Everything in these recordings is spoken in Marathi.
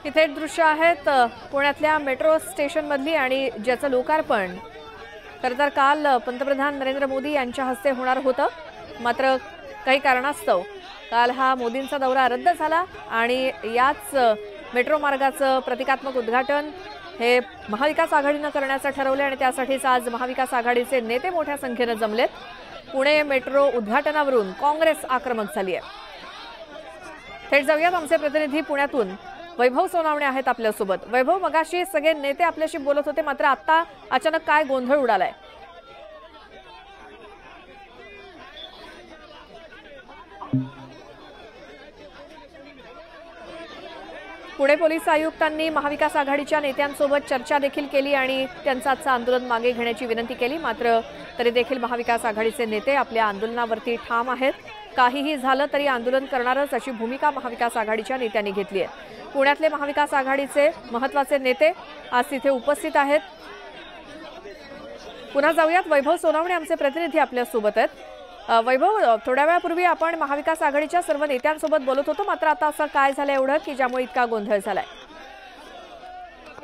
ही थेट दृश्य आहेत पुण्यातल्या मेट्रो स्टेशन मधली आणि ज्याचं लोकार्पण खरं तर काल पंतप्रधान नरेंद्र मोदी यांच्या हस्ते होणार होतं। मात्र काही कारणास्तव काल हा मोदींचा दौरा रद्द झाला आणि याच मेट्रो मार्गाचं प्रतिकात्मक उद्घाटन हे महाविकास आघाडीने करण्याचं ठरवले आणि त्यासाठीच आज महाविकास आघाडीचे नेते मोठ्या संख्येने जमलेत। पुणे मेट्रो उद्घाटनावरून काँग्रेस आक्रमक झाली आहे। थेट जाऊयात आमचे प्रतिनिधी पुण्यातून वैभव सोनावणे आहेत आपल्यासोबत। वैभव, मगाशी सगळे नेते आपल्याशी बोलत होते, मात्र आता अचानक काय गोंधळ उडालाय? पुणे पोलीस आयुक्तांनी महाविकास आघाडीच्या नेत्यांसोबत चर्चा देखील केली आणि त्यांचं आजचं आंदोलन मागे घेण्याची विनंती केली। मात्र तरी देखील महाविकास आघाडीचे नेते आपल्या आंदोलनावरती ठाम आहेत। काहीही झालं तरी आंदोलन करणारच अशी भूमिका महाविकास आघाडीच्या नेत्यांनी घेतली आहे। पुण्यातले महाविकास आघाडीचे महत्त्वाचे नेते आज तिथे उपस्थित आहेत। पुन्हा जाऊयात, वैभव सोनावणे आमचे प्रतिनिधी आपल्या सोबत आहेत। वैभव, थोड्या वेळापूर्वी आपण महाविकास आघाडीच्या सर्व नेत्यांसोबत बोलत होतो, मात्र आता असं काय झालं एवढं की ज्यामुळे इतका गोंधळ झालाय?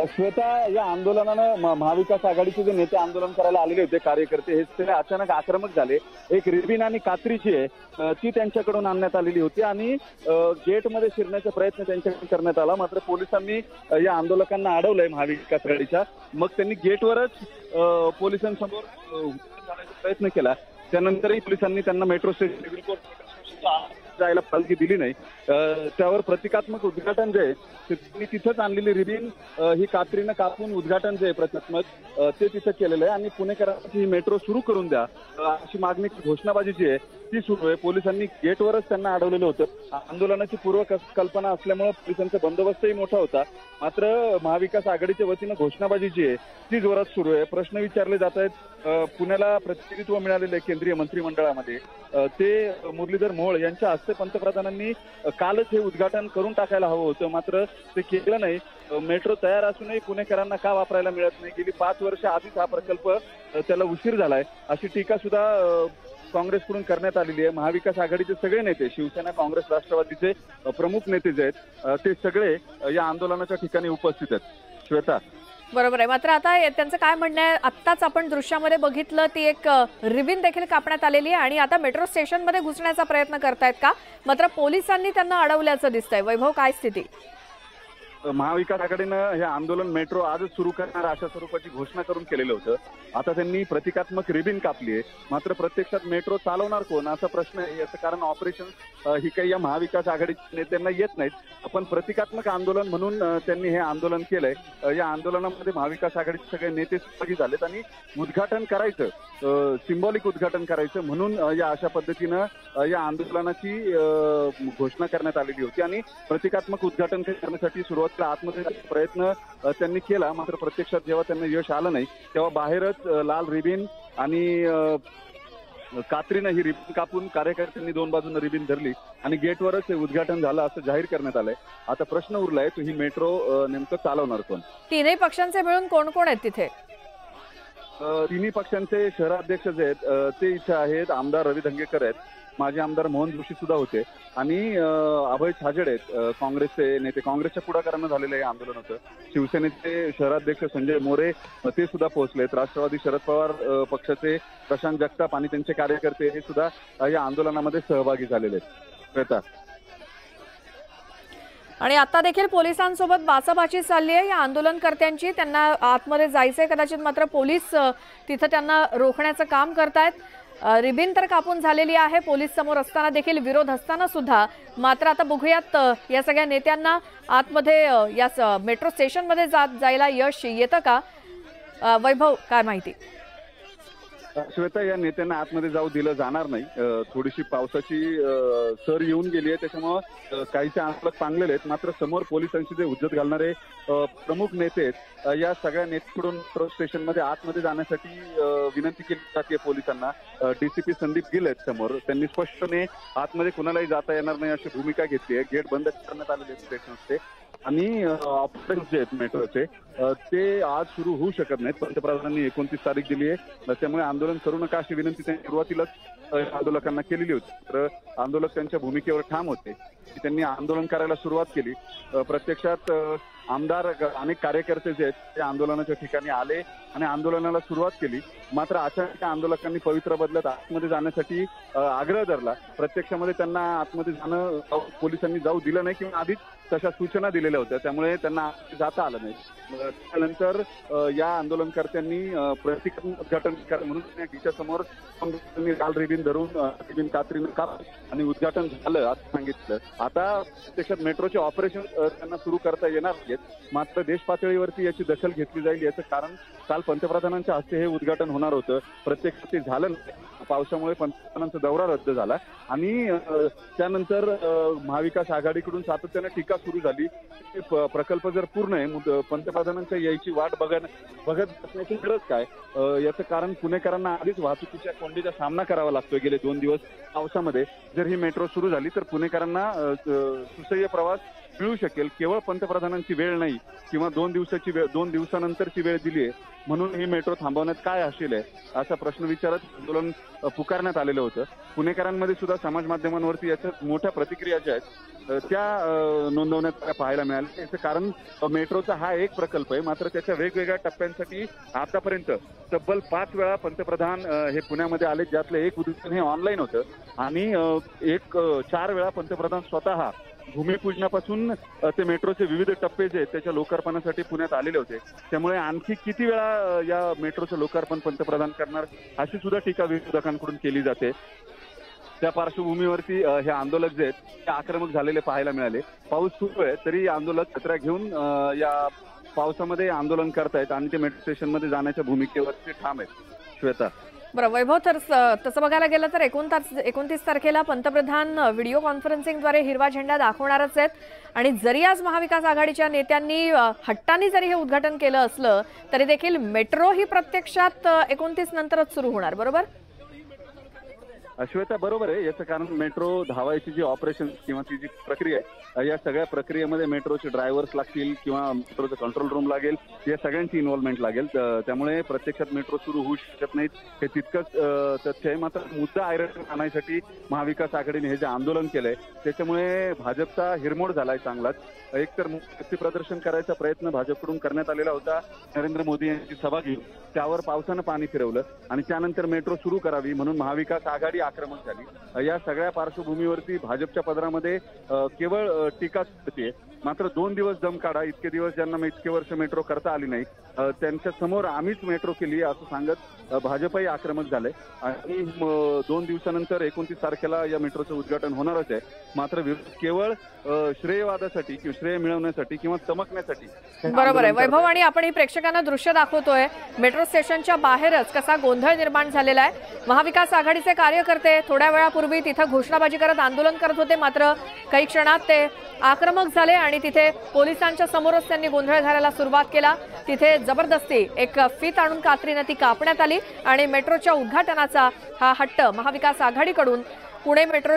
श्वेता, या आंदोलनानं महाविकास आघाडीचे जे नेते आंदोलन करायला आलेले होते, कार्यकर्ते, हे सगळे अचानक आक्रमक झाले। एक रिबीन आणि कात्री जी आहे ती त्यांच्याकडून आणण्यात आलेली होती आणि गेटमध्ये शिरण्याचा प्रयत्न त्यांच्याकडून करण्यात आला। मात्र पोलिसांनी या आंदोलकांना अडवलंय महाविकास आघाडीच्या। मग त्यांनी गेटवरच पोलिसांसमोर जाण्याचा प्रयत्न केला। त्यानंतरही पोलिसांनी त्यांना मेट्रो स्टेशन जायला परवानगी दिली नाही। त्यावर प्रतिकात्मक उद्घाटन जे आहे त्यांनी तिथंच आणलेली रिबीन ही कात्रीनं कापून उद्घाटन जे आहे प्रतिकात्मक ते तिथं केलेलं आहे आणि पुणेकरांची ही मेट्रो सुरू करून द्या अशी मागणी, घोषणाबाजी जी आहे ती सुरू आहे। पोलिसांनी गेटवरच त्यांना अडवलेलं होतं। आंदोलनाची पूर्वकल्पना असल्यामुळे पोलिसांचा बंदोबस्तही मोठा होता। मात्र महाविकास आघाडीच्या वतीनं घोषणाबाजी जी आहे ती जोरात सुरू आहे। प्रश्न विचारले जात आहेत। पुण्याला प्रतिनिधित्व मिळालेले केंद्रीय मंत्रिमंडळामध्ये ते मुरलीधर मोहोळ यांच्या हस्ते पंतप्रधानांनी कालच हे उद्घाटन करून टाकायला हवं होतं, मात्र ते केलं नाही। मेट्रो तयार असूनही पुणेकरांना का वापरायला मिळत नाही? गेली 5 वर्ष आधीच हा प्रकल्प त्याला उशीर झालाय अशी टीका सुद्धा काँग्रेसकडून करण्यात आलेली आहे। महाविकास आघाडीचे सगळे नेते, शिवसेना, काँग्रेस, राष्ट्रवादीचे प्रमुख नेते जे आहेत ते सगळे या आंदोलनाच्या ठिकाणी उपस्थित आहेत। श्वेता, बरोबर आहे। मात्र आता त्यांचं काय म्हणणं आहे? आत्ताच आपण दृश्यामध्ये बघितलं, ती एक रिबीन देखील कापण्यात आलेली आहे आणि आता मेट्रो स्टेशन मध्ये घुसण्याचा प्रयत्न करतायत का? मात्र पोलिसांनी त्यांना अडवल्याचं दिसतंय। वैभव, काय स्थिती? महाविकास आघाडीनं हे आंदोलन मेट्रो आजच सुरू करणार अशा स्वरूपाची घोषणा करून केलेलं होतं। आता त्यांनी प्रतिकात्मक रिबीन कापली आहे, मात्र प्रत्यक्षात मेट्रो चालवणार कोण असा प्रश्न आहे। याचं कारण ऑपरेशन ही काही या महाविकास आघाडीच्या नेत्यांना येत नाहीत। पण प्रतिकात्मक आंदोलन म्हणून त्यांनी हे आंदोलन केलंय। या आंदोलनामध्ये महाविकास आघाडीचे सगळे नेते सहभागी झालेत आणि उद्घाटन करायचं, सिंबॉलिक उद्घाटन करायचं म्हणून या अशा पद्धतीनं या आंदोलनाची घोषणा करण्यात आलेली होती आणि प्रतिकात्मक उद्घाटन करण्यासाठी सुरुवातीला आतमध्ये प्रयत्न त्यांनी केला। मात्र प्रत्यक्षात जेव्हा त्यांना यश आलं नाही तेव्हा बाहेरच लाल रिबीन आणि कात्रीनं ही रिबीन कापून कार्यकर्त्यांनी 2 बाजूंना रिबीन धरली आणि गेटवरच हे उद्घाटन झालं असं जाहीर करण्यात आलंय। आता प्रश्न उरलाय तो ही मेट्रो नेमकं चालवणार कोण? तीनही पक्षांचे मिळून कोण कोण आहेत तिथे? तिन्ही पक्षांचे शहराध्यक्ष जे आहेत ते इथे आहेत। आमदार रवी धंगेकर आहेत, माजी आमदार मोहन जोशी सुद्धा होते आणि अभय छाजेड आहेत काँग्रेसचे नेते। काँग्रेसच्या पुढाकारानं झालेलं हे आंदोलन होतं। शिवसेनेचे शहराध्यक्ष संजय मोरे ते सुद्धा पोहोचलेत। राष्ट्रवादी शरद पवार पक्षाचे प्रशांत जगताप आणि त्यांचे कार्यकर्ते हे सुद्धा या आंदोलनामध्ये सहभागी झालेले आहेत। आणि आता देखील पोलिसांसोबत बाचाबाची चालली आहे या आंदोलनकर्त्यांची। त्यांना आतमध्ये जायचंय कदाचित, मात्र पोलीस तिथं त्यांना रोखण्याचं काम करतायत। रिबीन तर कापून झालेली आहे पोलीस समोर असताना देखील, विरोध असताना सुद्धा। मात्र आता बघूयात या सगळ्या नेत्यांना आतमध्ये या मेट्रो स्टेशन मध्ये जायला यश येतं का? वैभव, काय माहिती? श्वेता, या नेत्यांना आतमध्ये जाऊ दिलं जाणार नाही। थोडीशी पावसाची सर येऊन गेली आहे, त्याच्यामुळं काहीचे आंदोलक पांगलेले आहेत। मात्र समोर पोलिसांशी जे हुज्जत घालणारे प्रमुख नेते आहेत, या सगळ्या नेत्यांकडून मेट्रो स्टेशनमध्ये आतमध्ये जाण्यासाठी विनंती केली जाते पोलिसांना। डीसीपी संदीप गिल आहेत समोर, त्यांनी स्पष्टपणे आतमध्ये कुणालाही जाता येणार नाही अशी भूमिका घेतली आहे। गेट बंद करण्यात आलेले स्टेशनचे आणि ऑपरेशन जे आहेत मेट्रोचे ते आज सुरू होऊ शकत नाहीत. पंतप्रधानांनी 29 तारीख दिली आहे, त्यामुळे आंदोलन करू नका अशी विनंती त्यांनी सुरुवातीलाच आंदोलकांना केलेली होती. तर आंदोलक त्यांच्या भूमिकेवर ठाम होते की त्यांनी आंदोलन करायला सुरुवात केली. प्रत्यक्षात आमदार अनेक कार्यकर्ते जे आहेत ते आंदोलनाच्या ठिकाणी आले आणि आंदोलनाला सुरुवात केली. मात्र अचानक आंदोलकांनी पवित्रा बदलत आतमध्ये जाण्यासाठी आग्रह धरला. प्रत्यक्षामध्ये त्यांना आतमध्ये जाणं पोलिसांनी जाऊ दिलं नाही किंवा आधीच तशा सूचना दिलेल्या होत्या, त्यामुळे त्यांना जाता आलं नाही. त्यानंतर या आंदोलनकर्त्यांनी प्रतिक्रमण उद्घाटन म्हणून तिच्यासमोर लाल रिबीन धरून रिबीन कात्रीनं कापली आणि उद्घाटन झालं असं सांगितलं. आता प्रत्यक्षात मेट्रोचे ऑपरेशन त्यांना सुरू करता येणार आहेत, मात्र देश पातळीवरती याची दखल घेतली जाईल. याचं कारण काल पंतप्रधानांच्या हस्ते हे उद्घाटन होणार होतं, प्रत्यक्षात ते झालं नाही. पावसामुळे पंतप्रधानांचा दौरा रद्द झाला आणि त्यानंतर महाविकास आघाडीकडून सातत्याने टीका सुरू झाली. प्रकल्प जर पूर्ण आहे, पंतप्रधानांच्या यायची वाट बघत बसण्याची गरज काय? याचं कारण पुणेकरांना आधीच वाहतुकीच्या कोंडीचा सामना करावा लागतोय गेले 2 दिवस पावसामध्ये. जर ही मेट्रो सुरू झाली तर पुणेकरांना सुसह्य प्रवास मिळू शकेल. केवळ पंतप्रधानांची वेळ नाही किंवा 2 दिवसानंतरची वेळ दिली आहे म्हणून ही मेट्रो थांबवण्यात काय असेल असा प्रश्न विचारत आंदोलन पुकारण्यात आलेलं होतं. पुणेकरांमध्ये सुद्धा समाज माध्यमांवरती याच्या मोठ्या प्रतिक्रिया ज्या आहेत त्या नोंदवण्यात पाहायला मिळाल्या. याचं कारण मेट्रोचा हा एक प्रकल्प आहे, मात्र त्याच्या वेगवेगळ्या टप्प्यांसाठी आतापर्यंत तब्बल 5 वेळा पंतप्रधान हे पुण्यामध्ये आले, ज्यातलं एक उद्घाटन हे ऑनलाईन होतं आणि 4 वेळा पंतप्रधान स्वतः भूमिपूजनापासून ते मेट्रोचे विविध टप्पे जे आहेत त्याच्या लोकार्पणासाठी पुण्यात आलेले होते. त्यामुळे आणखी किती वेळा या मेट्रोचं लोकार्पण पंतप्रधान करणार अशी सुद्धा टीका विरोधकांकडून केली जाते. त्या पार्श्वभूमीवरती हे आंदोलक जे आहेत ते आक्रमक झालेले पाहायला मिळाले. पाऊस सुरू आहे तरी आंदोलक छत्र्या घेऊन या पावसामध्ये आंदोलन करतायत आणि ते मेट्रो स्टेशनमध्ये जाण्याच्या भूमिकेवरती ठाम आहेत. श्वेता. बरं वैभव, तर तसं बघायला गेलं तर 29 तारखेला पंतप्रधान व्हिडिओ कॉन्फरन्सिंगद्वारे हिरवा झेंडा दाखवणारच आहेत आणि जरी आज महाविकास आघाडीच्या नेत्यांनी हट्टाने जरी हे उद्घाटन केलं असलं तरी देखील मेट्रो ही प्रत्यक्षात 29 नंतरच सुरू होणार, बरोबर? श्वेता, बरोबर आहे. याचं कारण मेट्रो धावायची जी ऑपरेशन किंवा ती जी प्रक्रिया आहे या सगळ्या प्रक्रियेमध्ये मेट्रोचे ड्रायव्हर्स लागतील किंवा मेट्रोचं कंट्रोल रूम लागेल, या सगळ्यांची इन्व्हॉल्वमेंट लागेल. त्यामुळे प्रत्यक्षात मेट्रो सुरू होऊ शकत नाहीत हे तितकंच तथ्य आहे. मात्र मुद्दा आयरन आणण्यासाठी महाविकास आघाडीने हे जे आंदोलन केलंय त्याच्यामुळे भाजपचा हिरमोड झालाय चांगलाच. एकतर शक्ती प्रदर्शन करायचा प्रयत्न भाजपकडून करण्यात आलेला होता. नरेंद्र मोदी यांची सभा घेऊन त्यावर पावसानं पाणी फिरवलं आणि त्यानंतर मेट्रो सुरू करावी म्हणून महाविकास आघाडी आक्रमक झाली. या सगळ्या पार्श्वभूमीवरती भाजपच्या पदरामध्ये केवळ टीकाच होते. मात्र 2 दिवस दम काढा, इतके दिवस ज्यांना इतके वर्ष मेट्रो करता आली नाही त्यांच्या समोर आम्हीच मेट्रो केली असं सांगत भाजपही आक्रमक झालंय आणि 2 दिवसानंतर 29 तारखेला या मेट्रोचं उद्घाटन होणारच आहे. मात्र विरोध केवळ श्रेयवादासाठी किंवा श्रेय मिळवण्यासाठी किंवा चमकण्यासाठी. बरोबर आहे वैभव, आणि आपण ही प्रेक्षकांना दृश्य दाखवतोय. मेट्रो स्टेशनच्या बाहेरच कसा गोंधळ निर्माण झालेला आहे. महाविकास आघाडीचे कार्यकर्ते थोड्या वेळापूर्वी तिथं घोषणाबाजी करत आंदोलन करत होते, मात्र काही क्षणात ते आक्रमक झाले आणि तिथे पोलिसांच्या समोरच त्यांनी गोंधळ घालायला सुरुवात केला. तिथे जबरदस्ती एक फीत आणून कात्रीनं ती कापण्यात आली आणि मेट्रोच्या उद्घाटनाचा हा हट्ट महाविकास आघाडीकडून पुणे मेट्रो